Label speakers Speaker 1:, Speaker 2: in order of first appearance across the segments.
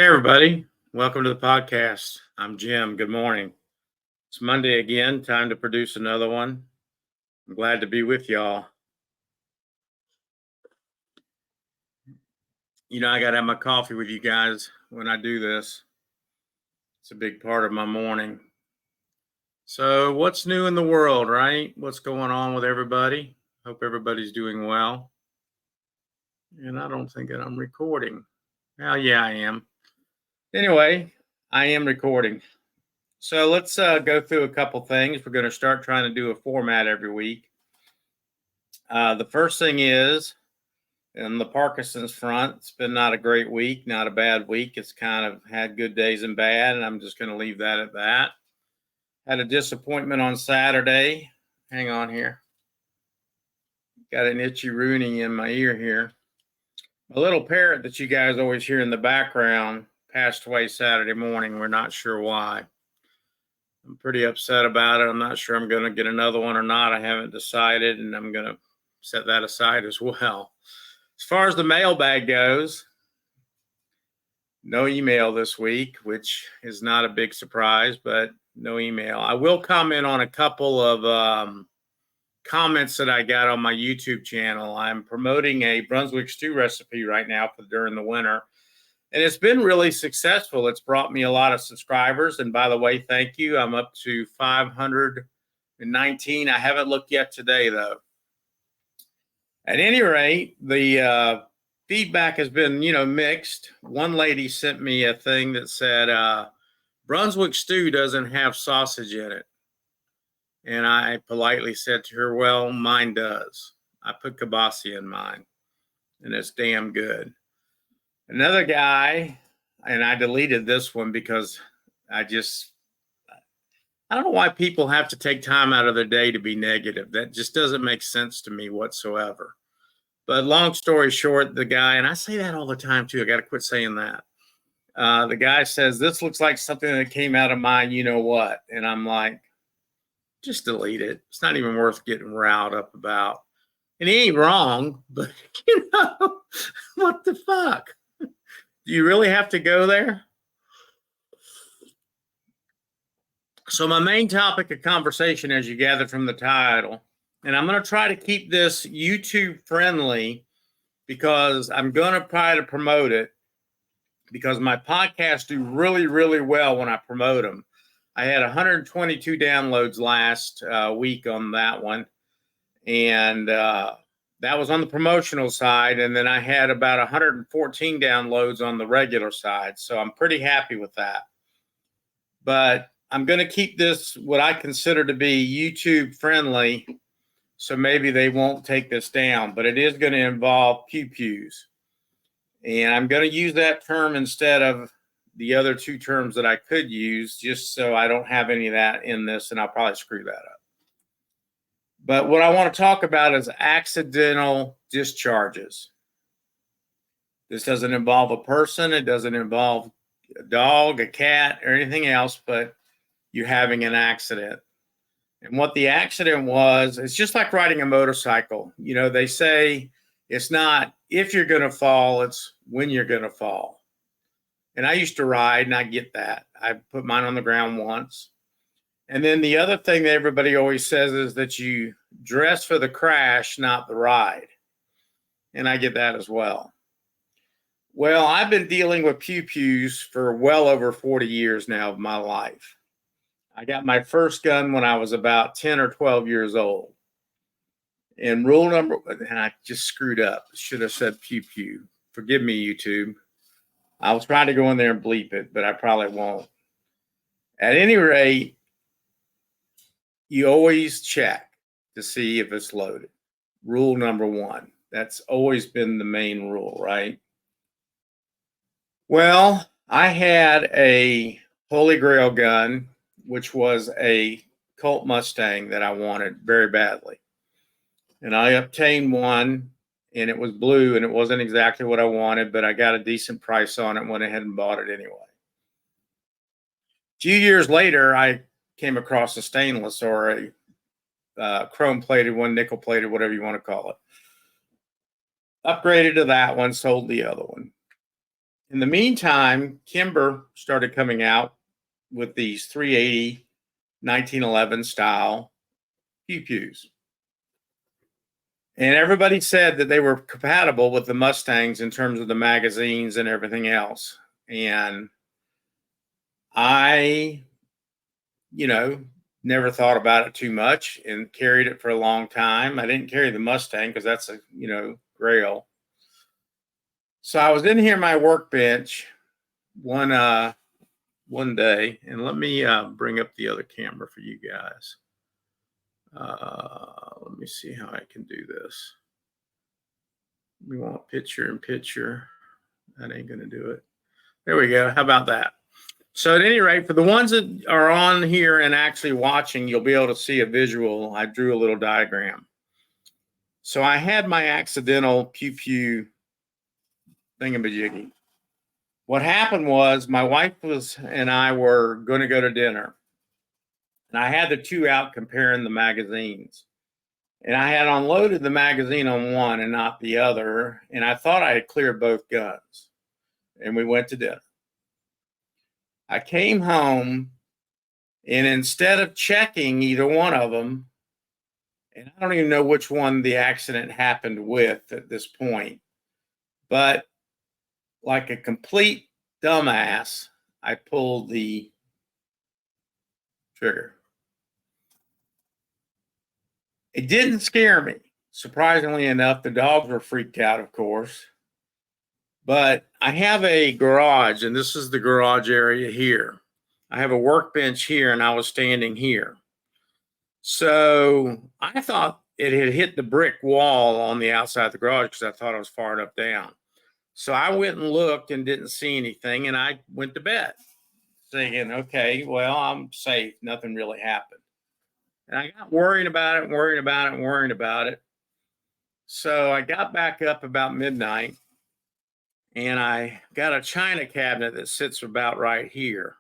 Speaker 1: everybody. Welcome to the podcast. I'm Jim. Good morning. It's Monday again. Time to produce another one. I'm glad to be with y'all. You know, I got to have my coffee with you guys when I do this. It's a big part of my morning. So, what's new in the world, right? What's going on with everybody? Hope everybody's doing well. And I don't think that I'm recording. Well, yeah, I am. Anyway, I am recording. So let's go through a couple things. We're going to start trying to do a format every week. The first thing is, in the Parkinson's front, it's been not a great week, not a bad week. It's kind of had good days and bad, and I'm just going to leave that at that. Had a disappointment on Saturday. Hang on here. Got an itchy Rooney in my ear here. A little parrot that you guys always hear in the background passed away Saturday morning. We're not sure why. I'm pretty upset about it. I'm not sure I'm going to get another one or not. I haven't decided, and I'm going to set that aside as well. As far as the mailbag goes, no email this week, which is not a big surprise, but no email. I will comment on a couple of comments that I got on my YouTube channel. I'm promoting a Brunswick stew recipe right now for during the winter. And it's been really successful. It's brought me a lot of subscribers. And by the way, thank you. I'm up to 519. I haven't looked yet today, though. At any rate, the feedback has been, mixed. One lady sent me a thing that said, Brunswick stew doesn't have sausage in it. And I politely said to her, well, mine does. I put kielbasa in mine, and it's damn good. Another guy, and I deleted this one because I don't know why people have to take time out of their day to be negative. That just doesn't make sense to me whatsoever. But long story short, the guy, and I say that all the time too, I got to quit saying that. The guy says, this looks like something that came out of my you-know-what. And I'm like, just delete it. It's not even worth getting riled up about. And he ain't wrong, but, what the fuck? Do you really have to go there? So my main topic of conversation, as you gather from the title, and I'm going to try to keep this YouTube friendly because I'm going to try to promote it because my podcasts do really, really well when I promote them. I had 122 downloads last week on that one. And that was on the promotional side. And then I had about 114 downloads on the regular side. So I'm pretty happy with that. But I'm going to keep this what I consider to be YouTube friendly. So maybe they won't take this down. But it is going to involve pew-pews. And I'm going to use that term instead of the other two terms that I could use, just so I don't have any of that in this. And I'll probably screw that up. But what I want to talk about is accidental discharges. This doesn't involve a person. It doesn't involve a dog, a cat, or anything else, but you having an accident. And what the accident was, it's just like riding a motorcycle. They say it's not if you're going to fall, it's when you're going to fall. And I used to ride, and I get that. I put mine on the ground once. And then the other thing that everybody always says is that you dress for the crash, not the ride. And I get that as well. Well, I've been dealing with pew-pews for well over 40 years now of my life. I got my first gun when I was about 10 or 12 years old. And and I just screwed up. Should have said pew-pew. Forgive me, YouTube. I was trying to go in there and bleep it, but I probably won't. At any rate, you always check to see if it's loaded. Rule number one. That's always been the main rule, right? Well, I had a Holy Grail gun, which was a Colt Mustang that I wanted very badly. And I obtained one, and it was blue, and it wasn't exactly what I wanted, but I got a decent price on it and went ahead and bought it anyway. A few years later, I came across a stainless or a chrome-plated one, nickel-plated, whatever you want to call it. Upgraded to that one, sold the other one. In the meantime, Kimber started coming out with these 380 1911 style pew-pews. And everybody said that they were compatible with the Mustangs in terms of the magazines and everything else. And I, never thought about it too much and carried it for a long time. I didn't carry the Mustang because that's a, grail. So I was in here my workbench one day, and let me bring up the other camera for you guys. Let me see how I can do this. We want picture in picture. That ain't gonna do it. There we go. How about that? So at any rate, for the ones that are on here and actually watching, you'll be able to see a visual. I drew a little diagram. So I had my accidental pew-pew thingamajiggy. What happened was my wife and I were going to go to dinner. And I had the two out comparing the magazines. And I had unloaded the magazine on one and not the other. And I thought I had cleared both guns. And we went to dinner. I came home, and instead of checking either one of them, and I don't even know which one the accident happened with at this point, but like a complete dumbass, I pulled the trigger. It didn't scare me. Surprisingly enough, the dogs were freaked out, of course. But I have a garage, and this is the garage area here. I have a workbench here, and I was standing here. So I thought it had hit the brick wall on the outside of the garage because I thought I was far enough down. So I went and looked and didn't see anything, and I went to bed thinking, okay, well, I'm safe. Nothing really happened. And I got worrying about it. So I got back up about midnight, and I got a china cabinet that sits about right here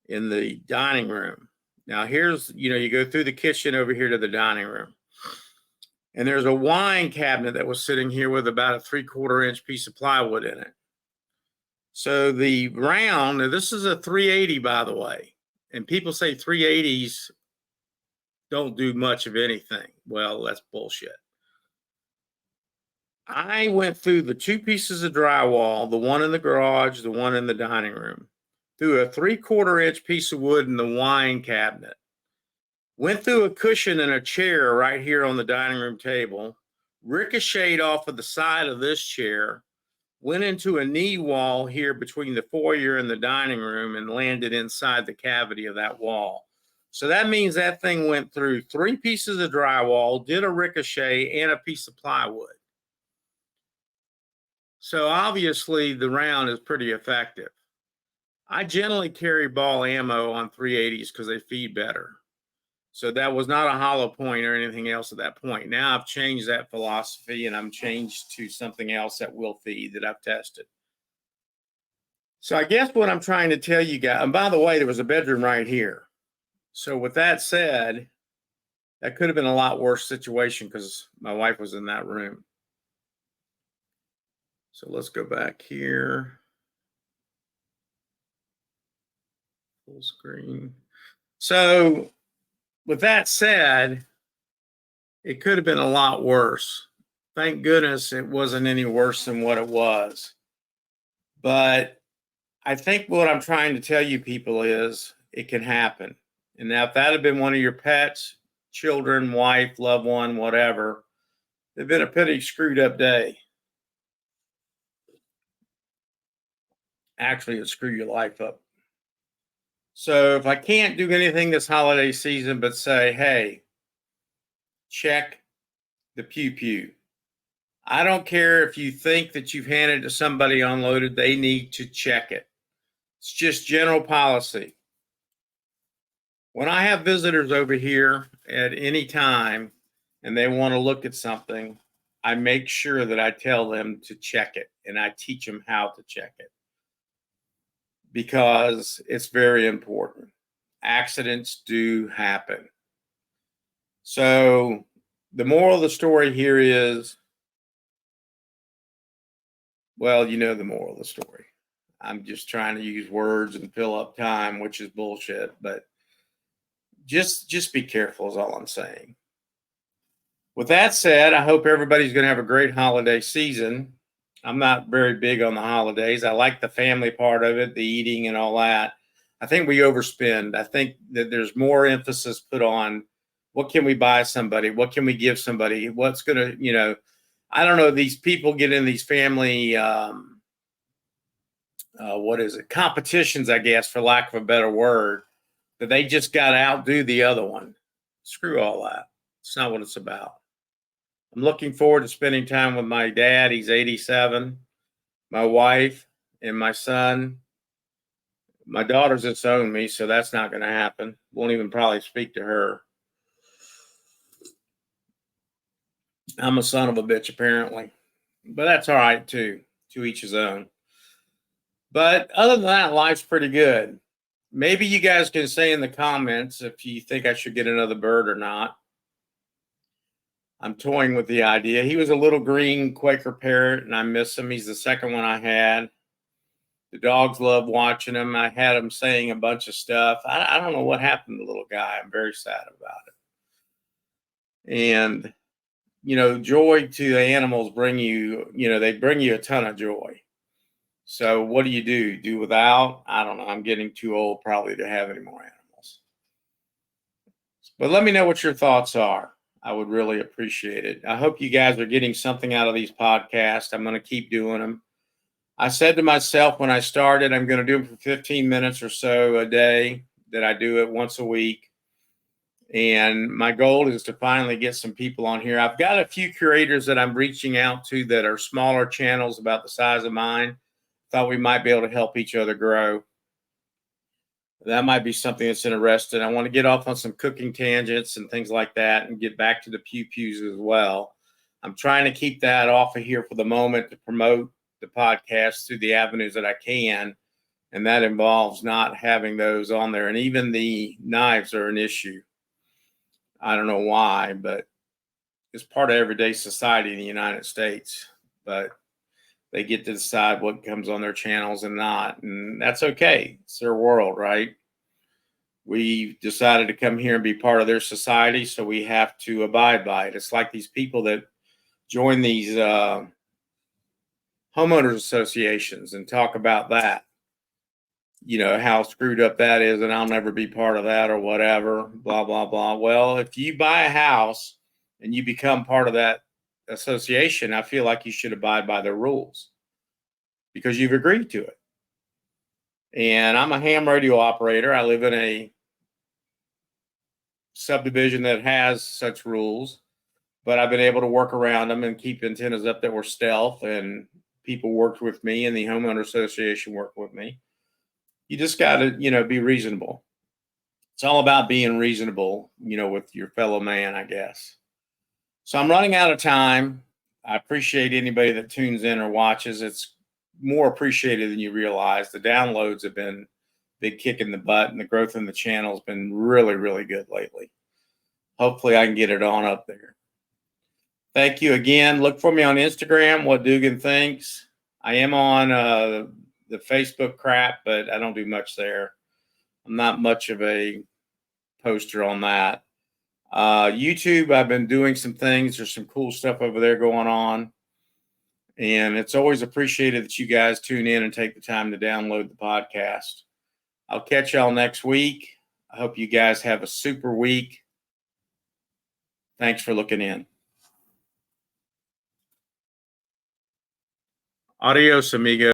Speaker 1: in the dining room. Now here's, you go through the kitchen over here to the dining room. And there's a wine cabinet that was sitting here with about a 3/4 inch piece of plywood in it. So the round, now this is a 380, by the way. And people say 380s don't do much of anything. Well, that's bullshit. I went through the two pieces of drywall, the one in the garage, the one in the dining room, through a 3/4 inch piece of wood in the wine cabinet, went through a cushion and a chair right here on the dining room table, ricocheted off of the side of this chair, went into a knee wall here between the foyer and the dining room, and landed inside the cavity of that wall. So that means that thing went through 3 pieces of drywall, did a ricochet, and a piece of plywood. So obviously the round is pretty effective. I generally carry ball ammo on 380s because they feed better. So that was not a hollow point or anything else at that point. Now I've changed that philosophy, and I'm changed to something else that will feed that I've tested. So I guess what I'm trying to tell you guys, and by the way, there was a bedroom right here. So with that said, that could have been a lot worse situation because my wife was in that room. So let's go back here. Full screen. So with that said, it could have been a lot worse. Thank goodness it wasn't any worse than what it was. But I think what I'm trying to tell you people is it can happen. And now if that had been one of your pets, children, wife, loved one, whatever, it'd been a pretty screwed up day. Actually, it screwed your life up. So if I can't do anything this holiday season but say, hey, check the pew-pew. I don't care if you think that you've handed it to somebody unloaded, they need to check it. It's just general policy. When I have visitors over here at any time and they want to look at something, I make sure that I tell them to check it, and I teach them how to check it because it's very important. Accidents do happen. So the moral of the story here is well, you know the moral of the story. I'm just trying to use words and fill up time, which is bullshit. But just be careful is all I'm saying. With that said, I hope everybody's going to have a great holiday season. I'm not very big on the holidays. I like the family part of it, the eating and all that. I think we overspend. I think that there's more emphasis put on what can we buy somebody? What can we give somebody? What's going to, you know, I don't know. These people get in these family, what is it? Competitions, I guess, for lack of a better word, that they just got to outdo the other one. Screw all that. It's not what it's about. I'm looking forward to spending time with my dad. He's 87, my wife, and my son. My daughter's disowned me, so that's not going to happen. Won't even probably speak to her. I'm a son of a bitch, apparently. But that's all right, too. To each his own. But other than that, life's pretty good. Maybe you guys can say in the comments if you think I should get another bird or not. I'm toying with the idea. He was a little green Quaker parrot, and I miss him. He's the second one I had. The dogs love watching him. I had him saying a bunch of stuff. I don't know what happened to the little guy. I'm very sad about it. And, you know, joy to the animals bring you, you know, they bring you a ton of joy. So what do? Do without? I don't know. I'm getting too old probably to have any more animals. But let me know what your thoughts are. I would really appreciate it. I hope you guys are getting something out of these podcasts. I'm going to keep doing them. I said to myself when I started, I'm going to do them for 15 minutes or so a day, that I do it once a week. And my goal is to finally get some people on here. I've got a few curators that I'm reaching out to that are smaller channels about the size of mine. Thought we might be able to help each other grow. That might be something that's interesting. I want to get off on some cooking tangents and things like that and get back to the pew-pews as well. I'm trying to keep that off of here for the moment to promote the podcast through the avenues that I can. And that involves not having those on there. And even the knives are an issue. I don't know why, but it's part of everyday society in the United States. But they get to decide what comes on their channels and not. And that's okay. It's their world, right? We decided to come here and be part of their society, so we have to abide by it. It's like these people that join these homeowners associations and talk about that. You know, how screwed up that is, and I'll never be part of that or whatever, blah, blah, blah. Well, if you buy a house and you become part of that association, I feel like you should abide by their rules because you've agreed to it. And I'm a ham radio operator. I live in a subdivision that has such rules, but I've been able to work around them and keep antennas up that were stealth, and people worked with me and the homeowner association worked with me. You just got to, you know, be reasonable. It's all about being reasonable, you know, with your fellow man, I guess. So I'm running out of time. I appreciate anybody that tunes in or watches. It's more appreciated than you realize. The downloads have been a big kick in the butt, and the growth in the channel has been really, really good lately. Hopefully I can get it on up there. Thank you again. Look for me on Instagram, What Dugan Thinks. I am on the Facebook crap, but I don't do much there. I'm not much of a poster on that. YouTube, I've been doing some things. There's some cool stuff over there going on. And it's always appreciated that you guys tune in and take the time to download the podcast. I'll catch y'all next week. I hope you guys have a super week. Thanks for looking in. Adios, amigo.